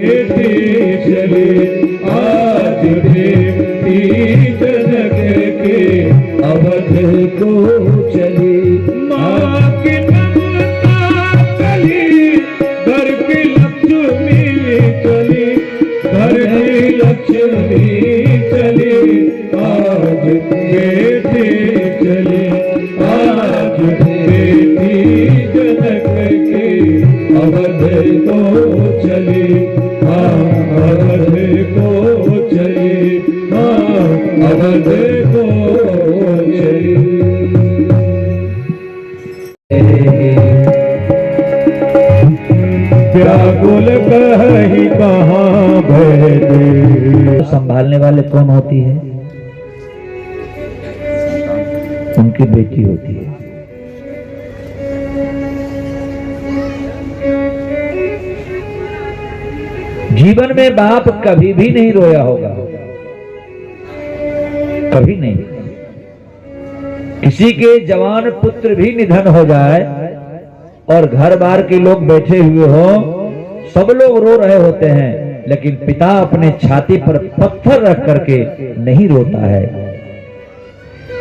चले आज बेटी जनक के अवध को चली। माँ की ममता चली घर की लक्ष्मी चली, घर की लक्ष्मी चली आज बेटी चली, आज बेटी जनक के अवध को चली, अवध को चली, अवध को चली। व्याकुल कहीं कहाँ भेद। संभालने वाले कौन होती है? उनकी बेटी होती है। जीवन में बाप कभी भी नहीं रोया होगा, कभी नहीं। किसी के जवान पुत्र भी निधन हो जाए और घर बार के लोग बैठे हुए हो, सब लोग रो रहे होते हैं, लेकिन पिता अपने छाती पर पत्थर रख करके नहीं रोता है,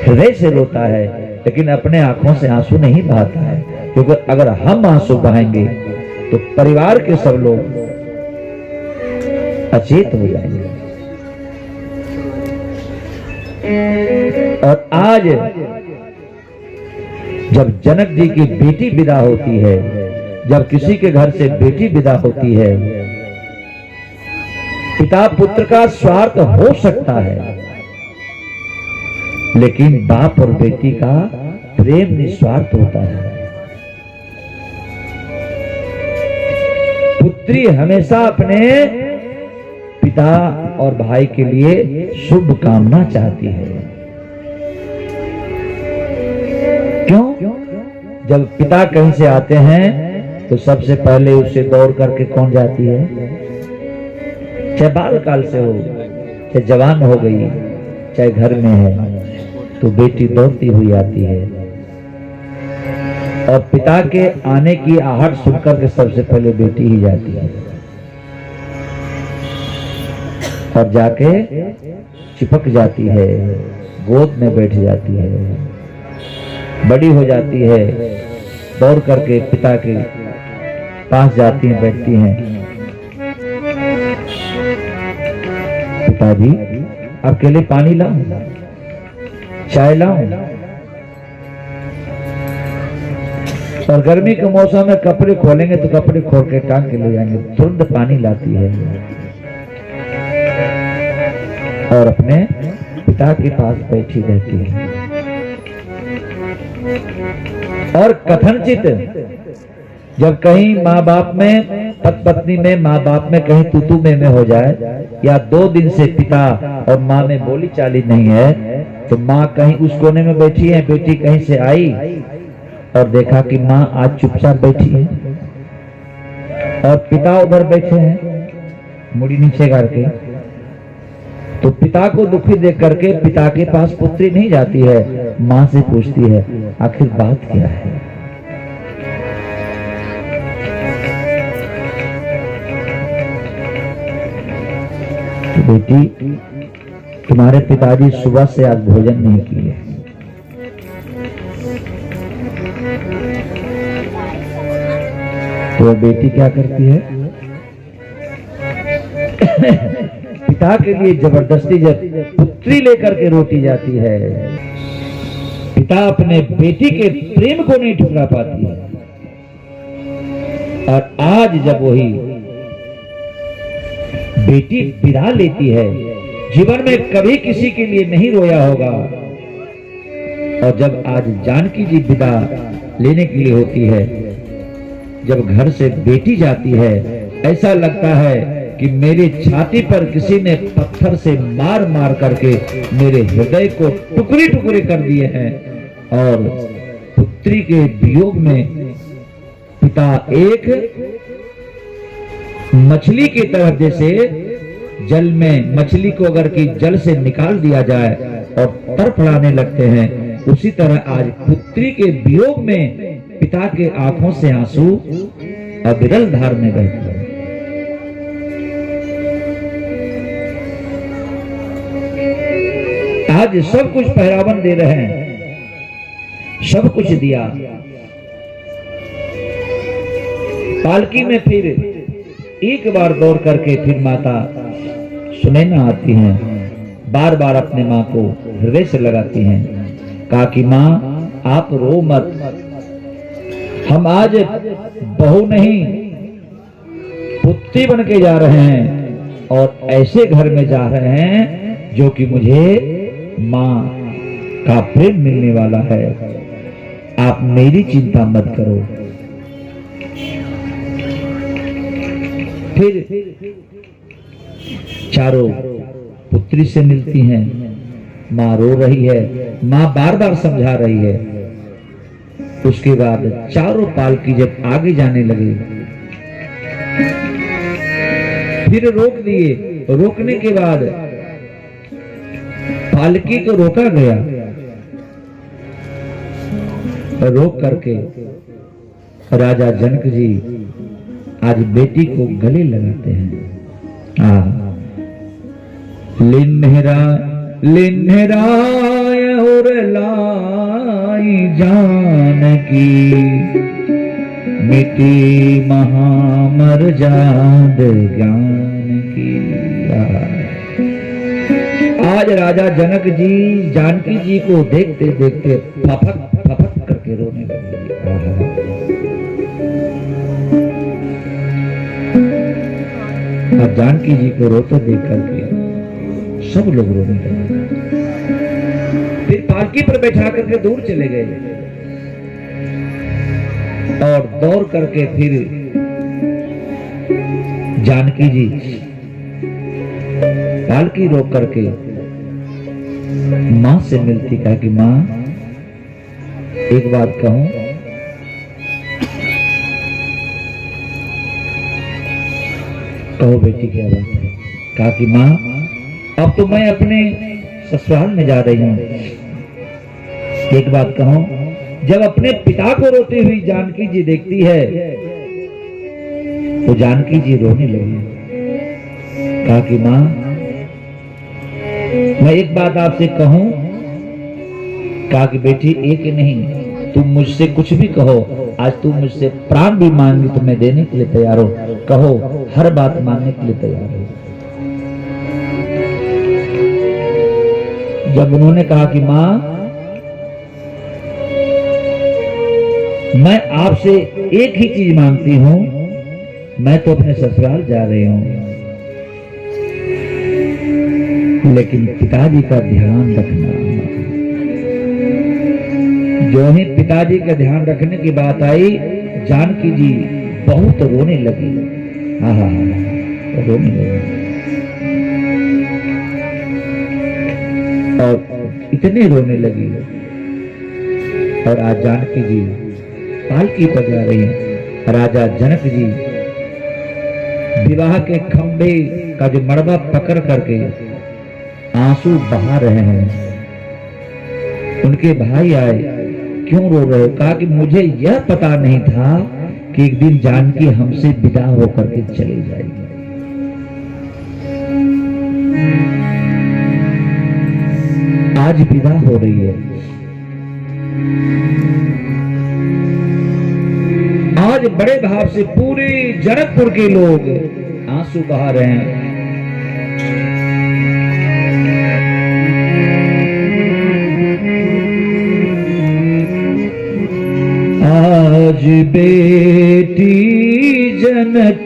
हृदय से रोता है, लेकिन अपने आंखों से आंसू नहीं बहाता है। क्योंकि अगर हम आंसू बहाएंगे तो परिवार के सब लोग अचेत हो जाएंगे। और आज जब जनक जी की बेटी विदा होती है, जब किसी के घर से बेटी विदा होती है, पिता पुत्र का स्वार्थ हो सकता है, लेकिन बाप और बेटी का प्रेम निस्वार्थ होता है। पुत्री हमेशा अपने पिता और भाई के लिए शुभ कामना चाहती है। क्यों? जब पिता कहीं से आते हैं तो सबसे पहले उससे दौड़ करके कौन जाती है? चाहे बाल काल से हो, चाहे जवान हो गई, चाहे घर में है, तो बेटी दौड़ती हुई आती है। और पिता के आने की आहट सुनकर के सबसे पहले बेटी ही जाती है और जाके चिपक जाती है, गोद में बैठ जाती है, बड़ी हो जाती है, दौड़ करके पिता के पास जाती हैं, बैठती हैं। पिताजी आपके लिए पानी लाऊं, चाय लाऊं? और गर्मी के मौसम में कपड़े खोलेंगे तो कपड़े खोल के टांग के ले जाएंगे, तुरंत पानी लाती है और अपने पिता के पास बैठी रहती है। और कथनचित जब कहीं माँ बाप में, पत्नी में, माँ बाप में कहीं तू में हो जाए, या 2 दिन से पिता और माँ में बोली चाली नहीं है, तो माँ कहीं उस कोने में बैठी है, बेटी कहीं से आई और देखा कि माँ आज चुपचाप बैठी है और पिता उधर बैठे हैं मुड़ी नीचे करके, तो पिता को दुखी देख करके पिता के पास पुत्री नहीं जाती है, माँ से पूछती है आखिर बात क्या है। तो बेटी, तुम्हारे पिताजी सुबह से आज भोजन नहीं किए, तो बेटी क्या करती है? पिता के लिए जबरदस्ती जब पुत्री लेकर के रोटी जाती है, पिता अपने बेटी के प्रेम को नहीं ठुकरा पाती है। और आज जब वही बेटी विदा लेती है, जीवन में कभी किसी के लिए नहीं रोया होगा, और जब आज जानकी जी विदा लेने के लिए होती है, जब घर से बेटी जाती है, ऐसा लगता है कि मेरे छाती पर किसी ने पत्थर से मार मार करके मेरे हृदय को टुकड़े टुकड़े कर दिए हैं। और पुत्री के वियोग में पिता एक मछली की तरह, जैसे जल में मछली को अगर कि जल से निकाल दिया जाए और तड़फड़ाने लगते हैं, उसी तरह आज पुत्री के वियोग में पिता के आंखों से आंसू अविरल धार में बहते हैं। आज सब कुछ पहरावन दे रहे हैं, सब कुछ दिया। पालकी में फिर एक बार दौड़ करके फिर माता सुनैना आती हैं, बार बार अपने माँ को हृदय से लगाती हैं। कहा कि माँ आप रो मत, हम आज बहू नहीं पुत्री बन के जा रहे हैं और ऐसे घर में जा रहे हैं जो कि मुझे माँ का प्रेम मिलने वाला है। आप मेरी चिंता मत करो। फिर चारों पुत्री से मिलती हैं, माँ रो रही है, माँ बार बार समझा रही है। उसके बाद चारों पालकी जब आगे जाने लगे, फिर रोक दिए। रोकने के बाद पालकी को रोका गया, रोक करके राजा जनक जी आज बेटी को गले लगाते हैं। लिन्हराय और लाई जानकी, मिटी महामर जाद ज्ञान की। आज राजा जनक जी जानकी जी को देखते देखते फफक फफक करके रोने लगे। अब जानकी जी को रोते देख करके सब लोग रोने लगे। फिर पालकी पर बैठा करके दूर चले गए और दौड़ करके फिर जानकी जी पालकी रोक करके मां से मिलती। कहा कि मां एक बात कहूं, कहो बेटी क्या बात है। कहा कि मां अब तो मैं अपने ससुराल में जा रही हूं, एक बात कहूं। जब अपने पिता को रोती हुई जानकी जी देखती है तो जानकी जी रोने लगी। कहा कि मां मैं एक बात आपसे कहूं। कहा कि बेटी एक नहीं, तुम मुझसे कुछ भी कहो, आज तुम मुझसे प्राण भी मांगी तो मैं देने के लिए तैयार हो। कहो, हर बात मानने के लिए तैयार हो। जब उन्होंने कहा कि मां मैं आपसे एक ही चीज मांगती हूं, मैं तो अपने ससुराल जा रही हूं, लेकिन पिताजी का ध्यान रखना। जो ही पिताजी का ध्यान रखने की बात आई, जानकी जी बहुत रोने लगी। रोने लगी और इतने रोने लगी। और आज जानकी जी पालकी पर जा रही हैं। राजा जनक जी विवाह के खंबे का जो मड़बा पकड़ करके आंसू बहा रहे हैं। उनके भाई आए, क्यों रो रहे हो? कहा कि मुझे यह पता नहीं था कि एक दिन जानकी हमसे विदा होकर के चली जाएगी। आज विदा हो रही है। आज बड़े भाव से पूरे जनकपुर के लोग आंसू बहा रहे हैं। आज बेटी जनक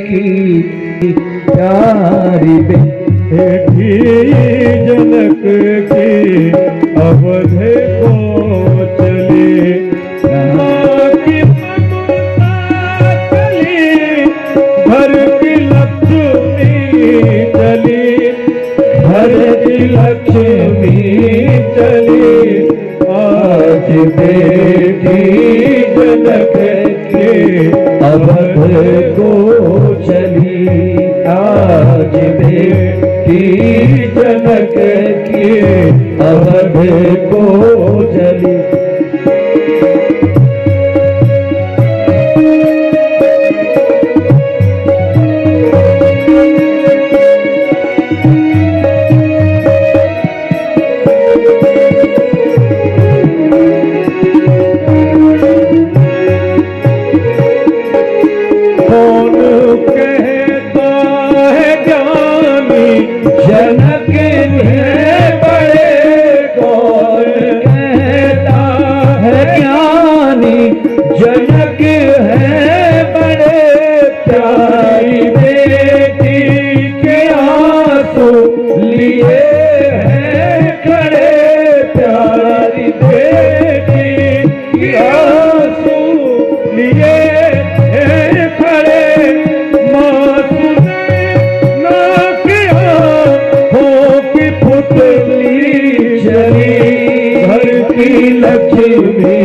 की प्यारी बेटी जनक की अवध को चले, घर की लक्ष्मी चली, घर की लक्ष्मी चली। आज बेटी जनक के अवध को चली, आज बेटी जनक के अवध को चली। जनक है बड़े कौन कहता है ज्ञानी जनक है बड़े प्यारी बेटी के आंसू लिए हैं खड़े प्यारी बेटी के आंसू लिए हैं खड़े माँ सुने ना किया हो कि पुतली चली घर की लक्ष्मी